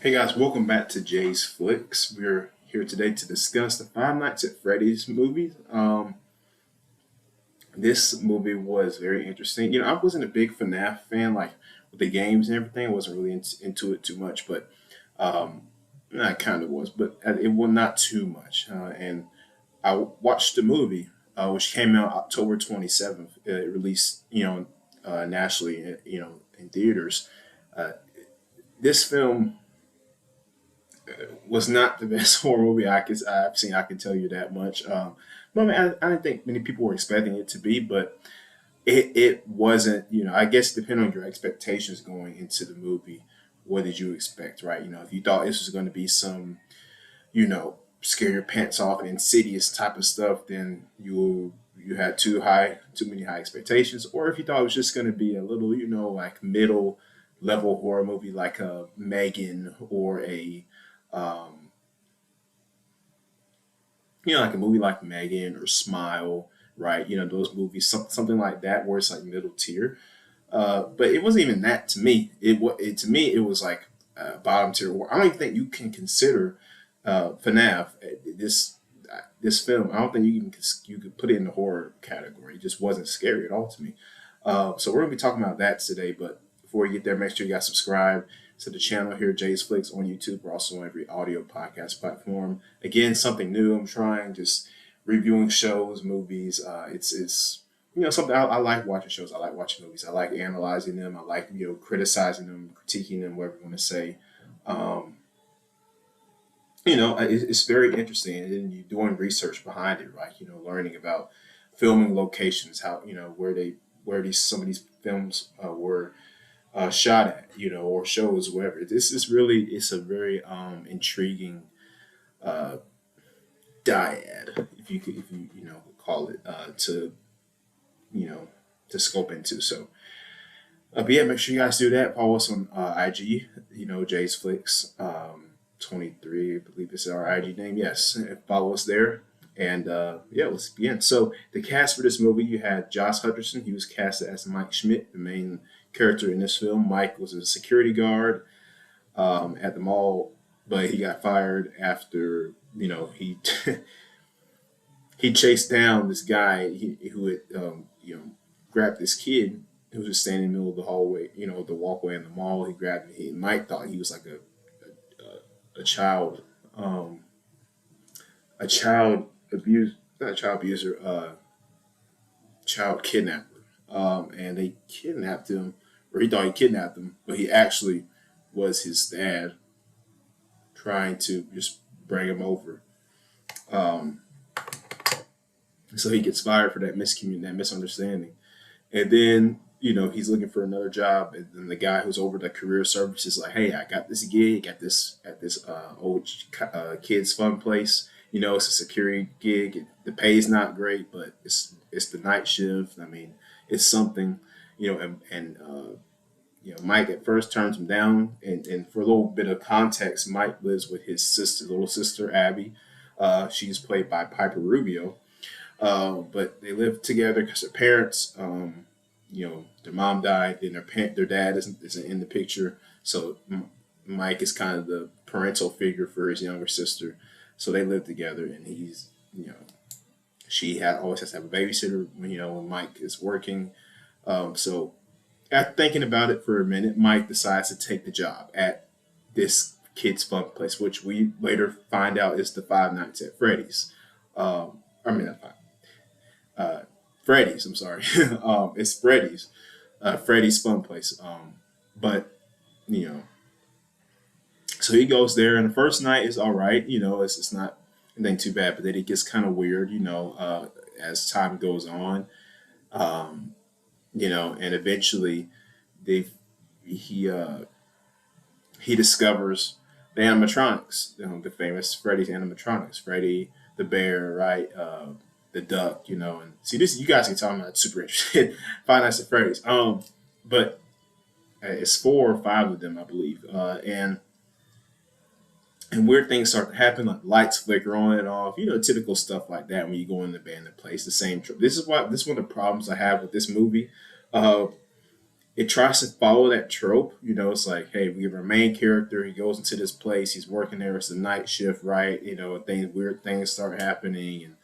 Hey guys, welcome back to Jay's Flicks. We're here today to discuss the Five Nights at Freddy's movies. This movie was very interesting. I wasn't a big FNAF fan, like with the games and everything. I wasn't really into it too much, but um, I kind of was, but it was not too much. And I watched the movie, which came out October 27th. It released, nationally, in theaters. Uh, this film was not the best horror movie I've seen. I can tell you that much. But I mean, I didn't think many people were expecting it to be, but it wasn't. I guess depending on your expectations going into the movie, what did you expect, right? If you thought this was going to be some, scare your pants off and insidious type of stuff, then you had too many high expectations. Or if you thought it was just going to be a little, like middle level horror movie like a Megan or a um, like a movie like Megan or Smile, right? Those movies, something like that, where it's like middle tier. But it wasn't even that to me. To me it was like bottom tier. I don't even think you can consider FNAF this film. I don't think you could put it in the horror category. It just wasn't scary at all to me. So we're gonna be talking about that today. But before you get there, make sure you guys subscribe to the channel here, Jay's Flicks on YouTube. We're also on every audio podcast platform. Again, something new I'm trying, just reviewing shows, movies. It's something I like watching shows. I like watching movies. I like analyzing them. I like criticizing them, critiquing them, whatever you want to say. Um, it's very interesting, and then you're doing research behind it, right? Learning about filming locations, how where these some of these films were shot at, or shows, whatever. It's a very intriguing uh, dyad, if you call it you know to scope into. So, but yeah, make sure you guys do that. Follow us on IG, Jay's Flicks 23, I believe is our IG name. Yes, and follow us there. And yeah, let's begin. So the cast for this movie, you had Josh Hutcherson. He was cast as Mike Schmidt, the main character in this film. Mike was a security guard at the mall, but he got fired after he he chased down this guy who had grabbed this kid who was just standing in the middle of the hallway, the walkway in the mall. He grabbed him. Mike thought he was like a child, a child abuse, not a child abuser, child kidnapper. And they kidnapped him, or he thought he kidnapped him, but he actually was his dad trying to just bring him over. Um, so he gets fired for that misunderstanding. And then, he's looking for another job. And then the guy who's over the career service is like, hey, I got this gig at this old kids fun place. It's a security gig. The pay's not great, but it's the night shift. I mean, it's something, Mike at first turns him down. And for a little bit of context, Mike lives with his little sister, Abby. She's played by Piper Rubio. But they live together because their parents, their mom died, then their dad isn't in the picture. So Mike is kind of the parental figure for his younger sister. So they live together, and she always has to have a babysitter when Mike is working. So after thinking about it for a minute, Mike decides to take the job at this kids' fun place, which we later find out is the Five Nights at Freddy's. I mean, not five. Freddy's. I'm sorry. It's Freddy's. Freddy's Fun Place. But you know, so he goes there, and the first night is all right. It's not anything too bad, but then it gets kind of weird. As time goes on. Um, and eventually they he he discovers the animatronics, the famous Freddy's animatronics, Freddy the bear, right? The duck, and see this. You guys can tell I'm not super interested. Five Nights at Freddy's. But it's four or five of them, I believe, and weird things start to happen, like lights flicker on and off, typical stuff like that when you go in the abandoned place. The same. This is one of the problems I have with this movie. Uh, it tries to follow that trope. You know, it's like, hey, we have our main character. He goes into this place. He's working there. It's a night shift, right? You know, weird things start happening, and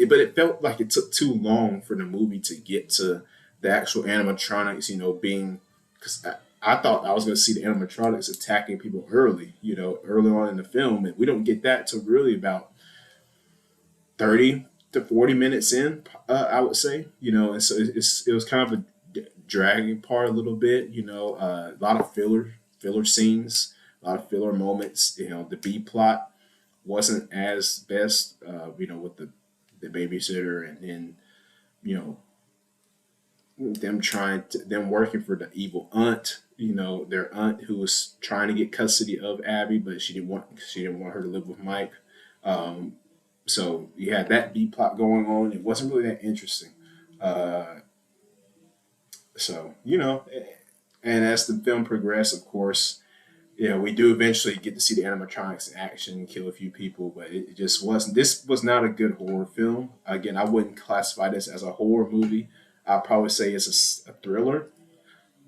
but it felt like it took too long for the movie to get to the actual animatronics. You know, being because I thought I was going to see the animatronics attacking people early. You know, early on in the film, and we don't get that till really about 30 to 40 minutes in. I would say, you know, and so it was kind of a dragging part a little bit. You know, a lot of filler scenes, a lot of filler moments. You know, the B plot wasn't as best. You know, with the babysitter, and then you know them working for the evil aunt. You know, their aunt who was trying to get custody of Abby, but she didn't want her to live with Mike. Um, so you had that B plot going on. It wasn't really that interesting. Uh, so you know, and as the film progressed, of course, you know, we do eventually get to see the animatronics in action, kill a few people, but it just wasn't. This was not a good horror film. Again, I wouldn't classify this as a horror movie. I'd probably say it's a thriller,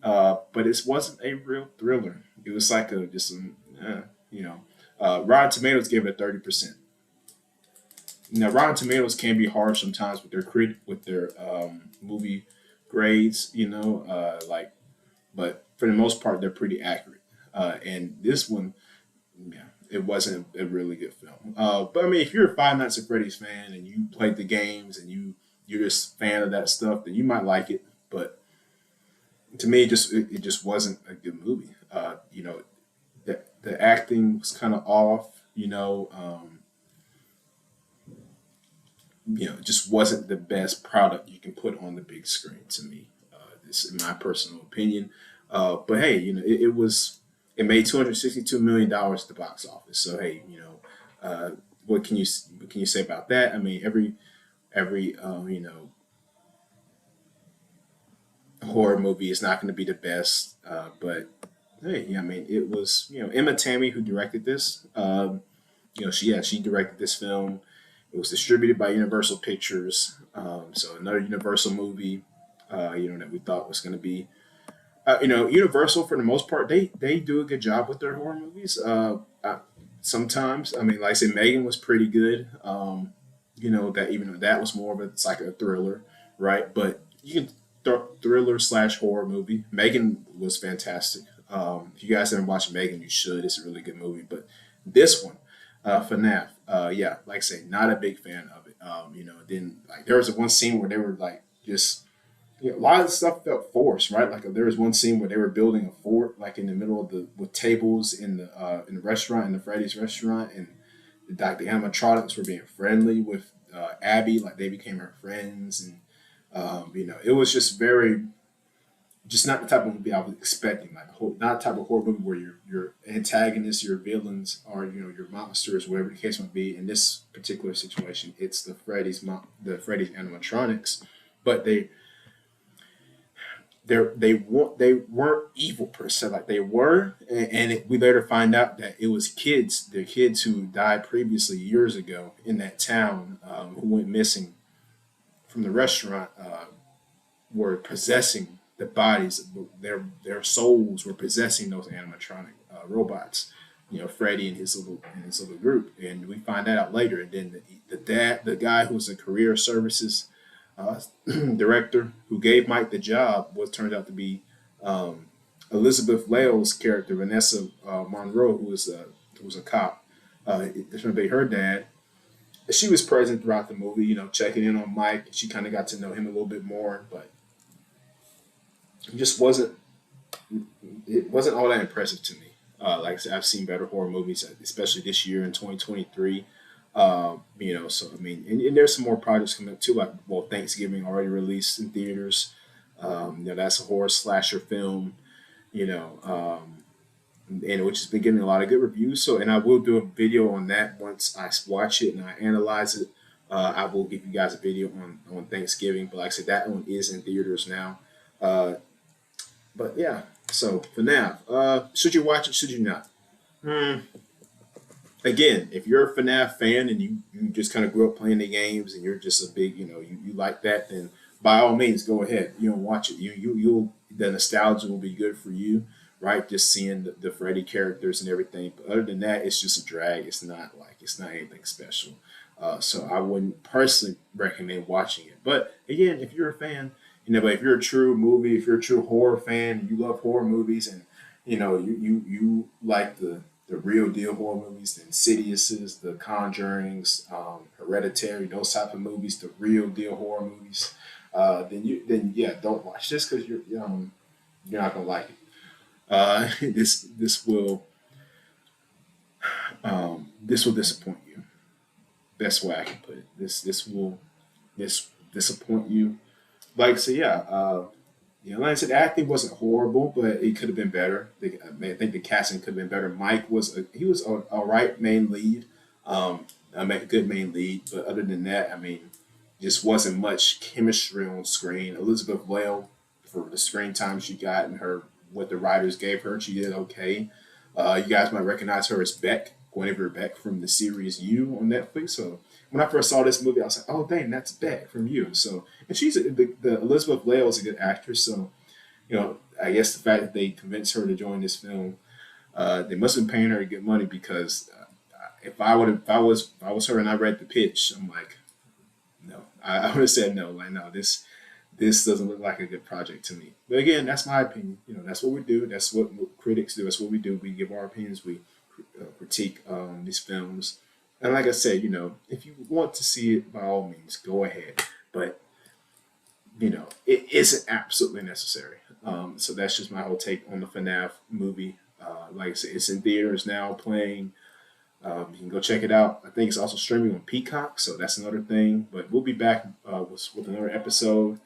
but it wasn't a real thriller. It was like a just some, you know. Rotten Tomatoes gave it a 30%. Now, Rotten Tomatoes can be harsh sometimes with their movie grades, you know, but for the most part, they're pretty accurate. And this one, yeah, it wasn't a really good film. But I mean, if you're a Five Nights at Freddy's fan and you played the games and you're just a fan of that stuff, then you might like it. But to me, it just wasn't a good movie. You know, the acting was kind of off. It just wasn't the best product you can put on the big screen to me. This is my personal opinion. But hey, you know, it made $262 million at the box office. So hey, you know, what can you say about that? I mean, every horror movie is not going to be the best, but hey, yeah, I mean, it was Emma Tammy who directed this. She directed this film. It was distributed by Universal Pictures, so another Universal movie. That we thought was going to be. Universal for the most part, they do a good job with their horror movies. Sometimes, I mean, like I said, Megan was pretty good. That even though that was more of it's like a thriller, right? But you can thriller slash horror movie. Megan was fantastic. If you guys haven't watched Megan, you should. It's a really good movie. But this one, FNAF, yeah, like I say, not a big fan of it. Then like there was one scene where they were like just a lot of the stuff felt forced, right? Like there was one scene where they were building a fort, like in the middle of the with tables in the restaurant, in the Freddy's restaurant, and the animatronics were being friendly with Abby, like they became her friends, and it was just very, just not the type of movie I was expecting. Like not the type of horror movie where your antagonists, your villains, or your monsters, whatever the case might be. In this particular situation, it's the Freddy's animatronics, but they weren't evil per se, like they were, and we later find out that it was the kids who died previously years ago in that town, who went missing from the restaurant, were possessing the bodies. Their souls were possessing those animatronic robots. Freddy and his little group, and we find that out later. And then the guy who was a career services director who gave Mike the job was turned out to be Elizabeth Lale's character, Vanessa Monroe, who was a cop. It's going to be her dad. She was present throughout the movie, checking in on Mike. She kind of got to know him a little bit more, but it just wasn't. It wasn't all that impressive to me. Like I said, I've seen better horror movies, especially this year in 2023. So I mean, and there's some more projects coming up too. Like, well, Thanksgiving already released in theaters. That's a horror slasher film. You know, and which has been getting a lot of good reviews. So, and I will do a video on that once I watch it and I analyze it. I will give you guys a video on Thanksgiving. But like I said, that one is in theaters now. Uh, but yeah, so for now, should you watch it? Should you not? Hmm. Again, if you're a FNAF fan and you just kind of grew up playing the games and you're just a big, you like that, then by all means go ahead. Watch it. You'll the nostalgia will be good for you, right? Just seeing the Freddy characters and everything. But other than that, it's just a drag. It's not anything special. So I wouldn't personally recommend watching it. But again, if you're a fan, but if you're a true movie, if you're a true horror fan, you love horror movies, and you like the real deal horror movies, the Insidiouses, the Conjurings, Hereditary, those type of movies, the real deal horror movies. Then yeah, don't watch just because you're not gonna like it. This will disappoint you. That's why I can put it. This disappoint you. Like so, yeah. Like I said, the acting wasn't horrible, but it could have been better. I think the casting could have been better. Mike was a right main lead, a good main lead, but other than that, I mean, just wasn't much chemistry on screen. Elizabeth Vale, for the screen time she got and her what the writers gave her, she did okay. You guys might recognize her as Beck, Guinevere Beck from the series You on Netflix. So when I first saw this movie, I was like, "Oh, dang, that's Beck from You." So, and the Elizabeth Vale is a good actress. So, I guess the fact that they convinced her to join this film, they must have been paying her good money because if I was her and I read the pitch, I'm like, no, I would have said no. Like, no, this doesn't look like a good project to me. But again, that's my opinion. That's what we do. That's what critics do. That's what we do. We give our opinions. We critique these films. And like I said, if you want to see it, by all means, go ahead. But it isn't absolutely necessary. So that's just my whole take on the FNAF movie. Like I said, it's in theaters now playing. You can go check it out. I think it's also streaming on Peacock, so that's another thing. But we'll be back with another episode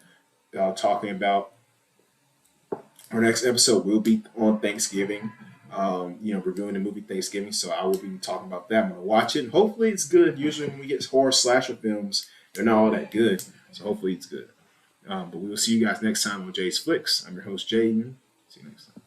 talking about our next episode. Will be on Thanksgiving. Reviewing the movie Thanksgiving. So I will be talking about that. I'm gonna watch it. And hopefully it's good. Usually when we get horror slasher films, they're not all that good. So hopefully it's good. But we will see you guys next time on Jay's Flicks. I'm your host Jaden. See you next time.